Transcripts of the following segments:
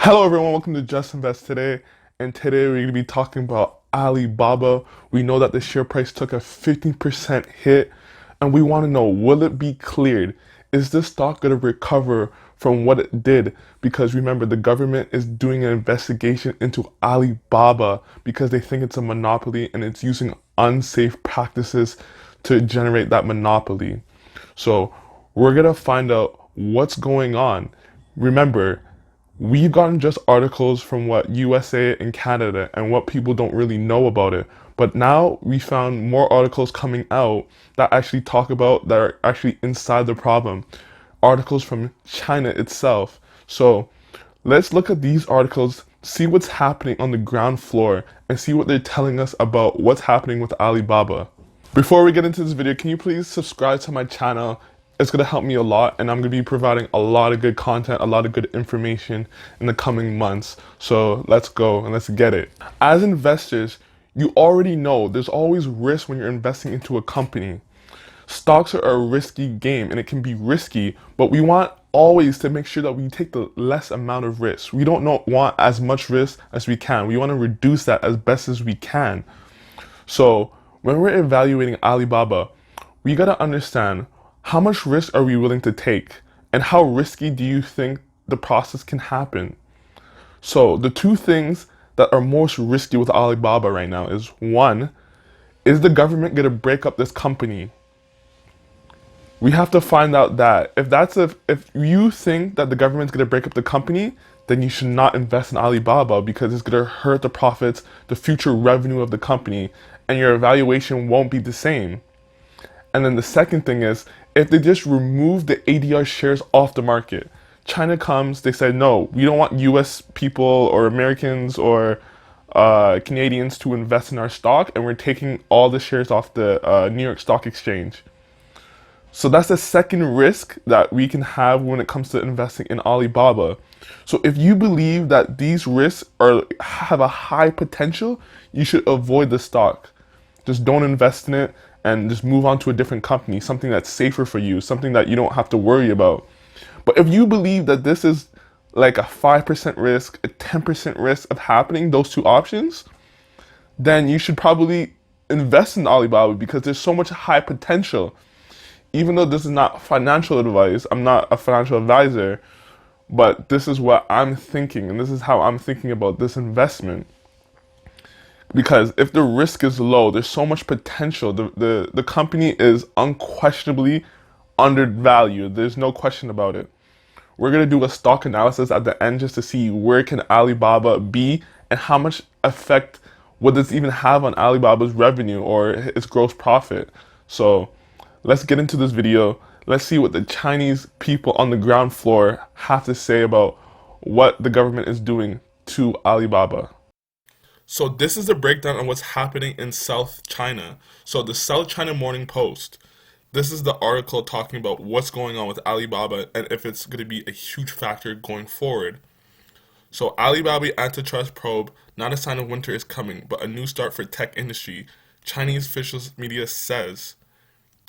Hello everyone, welcome to Just Invest Today. And today we're going to be talking about Alibaba. We know that the share price took a 15% hit, and we want to know, will it be cleared? Is this stock going to recover from what it did? Because remember, the government is doing an investigation into Alibaba because they think it's a monopoly and it's using unsafe practices to generate that monopoly. So we're going to find out what's going on. Remember, we've gotten just articles from what USA and Canada and what people don't really know about it. But now we found more articles coming out that actually talk about that are actually inside the problem. Articles from China itself. So let's look at these articles, see what's happening on the ground floor, and see what they're telling us about what's happening with Alibaba. Before we get into this video, can you please subscribe to my channel? It's going to help me a lot, and I'm going to be providing a lot of good content, a lot of good information in the coming months. So let's go and let's get it. As investors, you already know there's always risk when you're investing into a company. Stocks are a risky game, and it can be risky, but we want always to make sure that we take the less amount of risk. We don't want as much risk as we can. We want to reduce that as best as we can. So when we're evaluating Alibaba, we got to understand how much risk are we willing to take and how risky do you think the process can happen. So the two things that are most risky with Alibaba right now is one, is the government going to break up this company? We have to find out that. If you think that the government's going to break up the company, then you should not invest in Alibaba because it's going to hurt the profits, the future revenue of the company, and your evaluation won't be the same. And then the second thing is, if they just remove the ADR shares off the market, China comes, they say, no, we don't want US people or Americans or Canadians to invest in our stock, and we're taking all the shares off the New York Stock Exchange. So that's the second risk that we can have when it comes to investing in Alibaba. So if you believe that these risks have a high potential, you should avoid the stock. Just don't invest in it and just move on to a different company, something that's safer for you, something that you don't have to worry about. But if you believe that this is like a 5% risk, a 10% risk of happening, those two options, then you should probably invest in Alibaba because there's so much high potential. Even though this is not financial advice, I'm not a financial advisor, but this is what I'm thinking, and this is how I'm thinking about this investment. Because if the risk is low, there's so much potential. The company is unquestionably undervalued. There's no question about it. We're going to do a stock analysis at the end just to see where can Alibaba be and how much effect would this even have on Alibaba's revenue or its gross profit. So let's get into this video. Let's see what the Chinese people on the ground floor have to say about what the government is doing to Alibaba. So this is the breakdown on what's happening in South China. So the South China Morning Post, this is the article talking about what's going on with Alibaba and if it's going to be a huge factor going forward. So Alibaba antitrust probe, not a sign of winter is coming, but a new start for tech industry. Chinese officials media says.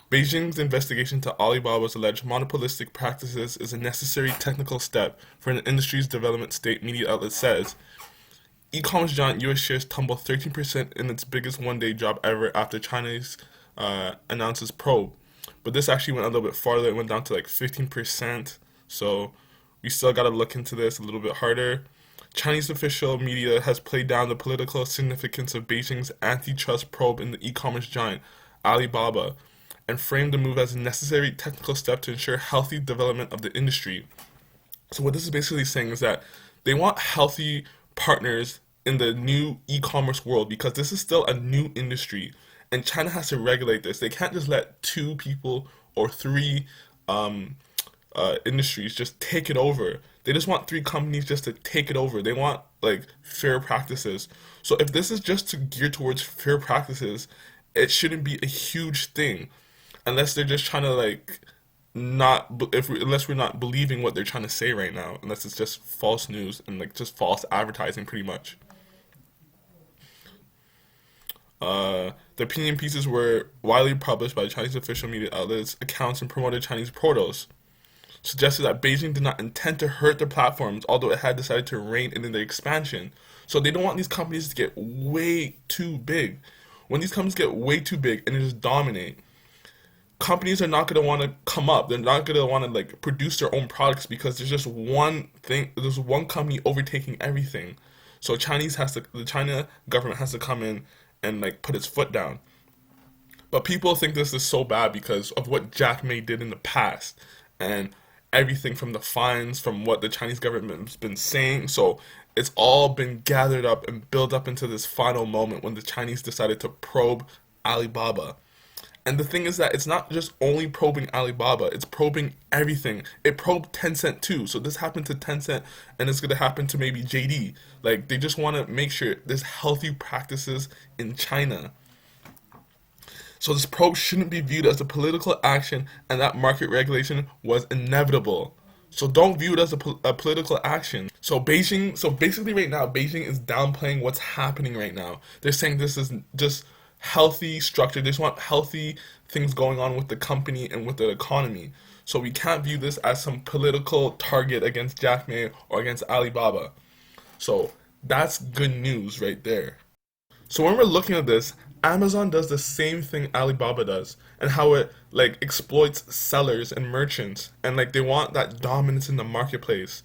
Beijing's investigation to Alibaba's alleged monopolistic practices is a necessary technical step for an industry's development, state media outlet says. E-commerce giant US shares tumble 13% in its biggest one-day drop ever after China's announces probe. But this actually went a little bit farther. It went down to like 15%. So we still got to look into this a little bit harder. Chinese official media has played down the political significance of Beijing's antitrust probe in the e-commerce giant Alibaba and framed the move as a necessary technical step to ensure healthy development of the industry. So what this is basically saying is that they want healthy partners in the new e-commerce world because this is still a new industry and China has to regulate this. They can't just let two people or three industries just take it over. They just want three companies just to take it over. They want like fair practices. So if this is just to gear towards fair practices, it shouldn't be a huge thing unless they're just trying to like unless we're not believing what they're trying to say right now, unless it's just false news and like just false advertising pretty much. The opinion pieces were widely published by Chinese official media outlets, accounts, and promoted Chinese portals. suggested that Beijing did not intend to hurt their platforms, although it had decided to rein in their expansion. So they don't want these companies to get way too big. When these companies get way too big and they just dominate, companies are not going to want to come up. They're not going to want to like produce their own products because there's just one thing. There's one company overtaking everything. So the China government has to come in and like put its foot down. But people think this is so bad because of what Jack Ma did in the past and everything from the fines, from what the Chinese government has been saying. So it's all been gathered up and built up into this final moment when the Chinese decided to probe Alibaba. And the thing is that it's not just only probing Alibaba, it's probing everything. It probed Tencent too. So this happened to Tencent and it's going to happen to maybe JD. Like they just want to make sure there's healthy practices in China. So this probe shouldn't be viewed as a political action and that market regulation was inevitable. So don't view it as a political action. So basically right now, Beijing is downplaying what's happening right now. They're saying this is just healthy structure. They just want healthy things going on with the company and with the economy. So we can't view this as some political target against Jack Ma or against Alibaba. So that's good news right there. So when we're looking at this, Amazon does the same thing Alibaba does, and how it like exploits sellers and merchants, and like they want that dominance in the marketplace.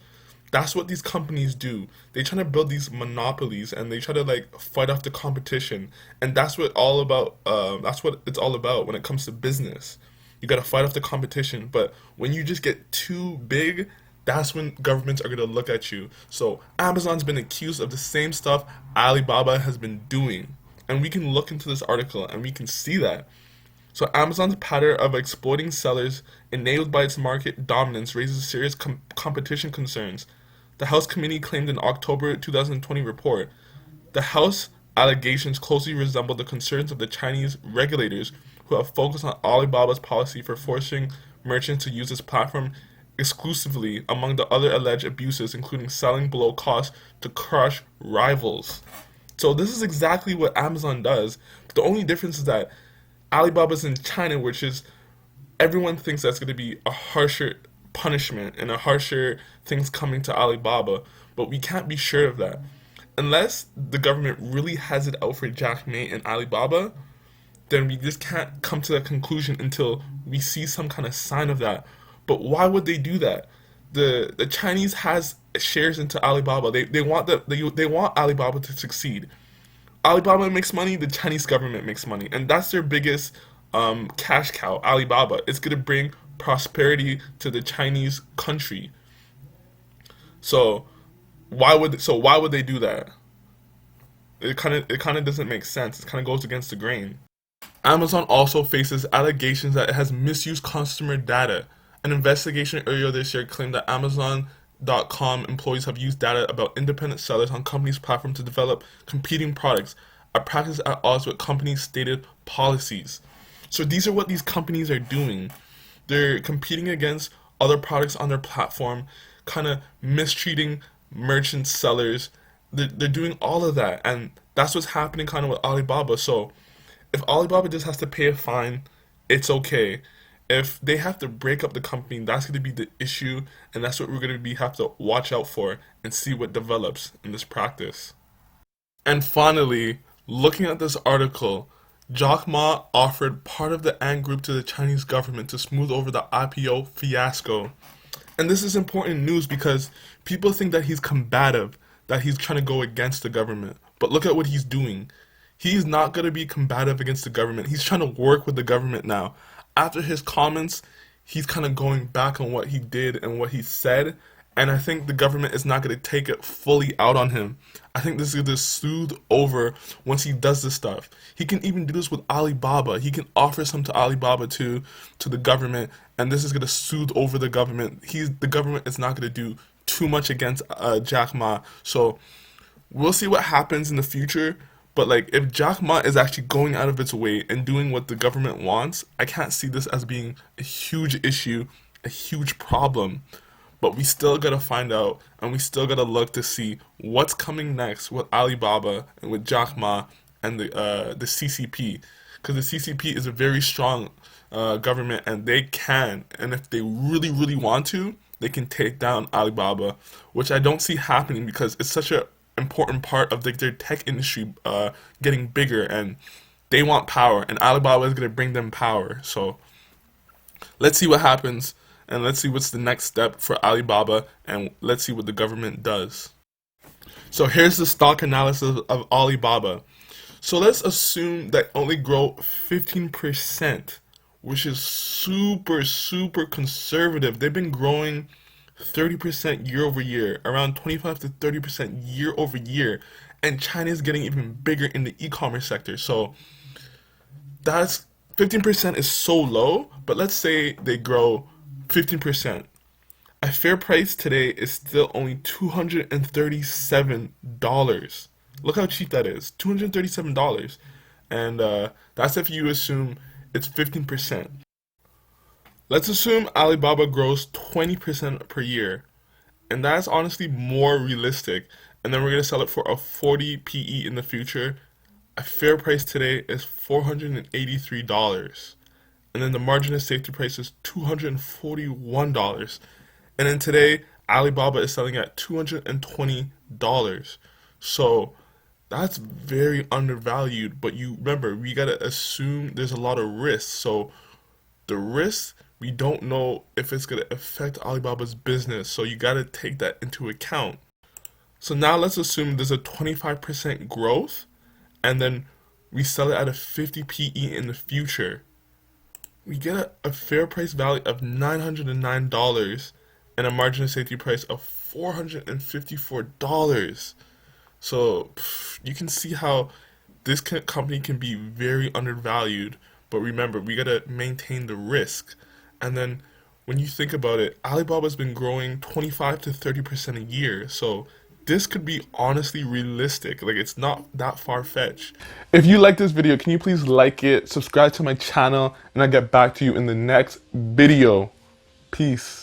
That's what these companies do. They try to build these monopolies, and they try to like fight off the competition, and that's what all about. That's what it's all about when it comes to business. You gotta fight off the competition, but when you just get too big, that's when governments are gonna look at you. So Amazon's been accused of the same stuff Alibaba has been doing. And we can look into this article and we can see that. So Amazon's pattern of exploiting sellers enabled by its market dominance raises serious competition concerns. The House Committee claimed in October 2020 report. The House allegations closely resemble the concerns of the Chinese regulators who have focused on Alibaba's policy for forcing merchants to use its platform exclusively, among the other alleged abuses including selling below cost to crush rivals. So this is exactly what Amazon does. But the only difference is that Alibaba's in China, which is everyone thinks that's going to be a harsher punishment and a harsher things coming to Alibaba, but we can't be sure of that. Unless the government really has it out for Jack Ma and Alibaba, then we just can't come to that conclusion until we see some kind of sign of that. But why would they do that? The Chinese has shares into Alibaba. They want they want Alibaba to succeed. Alibaba makes money, the Chinese government makes money, and that's their biggest cash cow. Alibaba, it's gonna bring prosperity to the Chinese country. So why would they do that? It kind of doesn't make sense. It kind of goes against the grain. Amazon also faces allegations that it has misused customer data. An investigation earlier this year claimed that Amazon.com employees have used data about independent sellers on companies' platform to develop competing products, a practice at odds with companies' stated policies. So these are what these companies are doing. They're competing against other products on their platform, kind of mistreating merchant sellers. They're doing all of that, and that's what's happening kind of with Alibaba. So if Alibaba just has to pay a fine, it's okay. If they have to break up the company, that's going to be the issue, and that's what we're going to have to watch out for and see what develops in this practice. And finally, looking at this article, Jack Ma offered part of the Ant Group to the Chinese government to smooth over the IPO fiasco. And this is important news because people think that he's combative, that he's trying to go against the government. But look at what he's doing. He's not going to be combative against the government. He's trying to work with the government now. After his comments, he's kind of going back on what he did and what he said, and I think the government is not going to take it fully out on him. I think this is going to soothe over once he does this stuff. He can even do this with Alibaba. He can offer some to Alibaba to the government, and this is going to soothe over the government. The government is not going to do too much against Jack Ma. So we'll see what happens in the future. But like, if Jack Ma is actually going out of its way and doing what the government wants, I can't see this as being a huge issue, a huge problem. But we still gotta find out, and we still gotta look to see what's coming next with Alibaba and with Jack Ma and the CCP, because the CCP is a very strong government, and they can, and if they really, really want to, they can take down Alibaba, which I don't see happening because it's such an important part of their tech industry getting bigger, and they want power, and Alibaba is going to bring them power. So let's see what happens, and let's see what's the next step for Alibaba, and let's see what the government does. So here's the stock analysis of Alibaba. So let's assume that only grow 15%, which is super, super conservative. They've been growing 30% year over year, around 25 to 30% year over year, and China is getting even bigger in the e-commerce sector. So that's 15% is so low, but let's say they grow 15%. A fair price today is still only $237. Look how cheap that is, $237. And that's if you assume it's 15%. Let's assume Alibaba grows 20% per year. And that's honestly more realistic. And then we're going to sell it for a 40 PE in the future. A fair price today is $483. And then the margin of safety price is $241. And then today, Alibaba is selling at $220. So that's very undervalued. But you remember, we gotta assume there's a lot of risk. So the risk, we don't know if it's gonna affect Alibaba's business. So you gotta take that into account. So now let's assume there's a 25% growth, and then we sell it at a 50 PE in the future. We get a fair price value of $909 and a margin of safety price of $454. So you can see how this company can be very undervalued. But remember, we gotta maintain the risk. And then when you think about it, Alibaba's been growing 25 to 30% a year. So this could be honestly realistic. Like, it's not that far-fetched. If you like this video, can you please like it, subscribe to my channel, and I'll get back to you in the next video. Peace.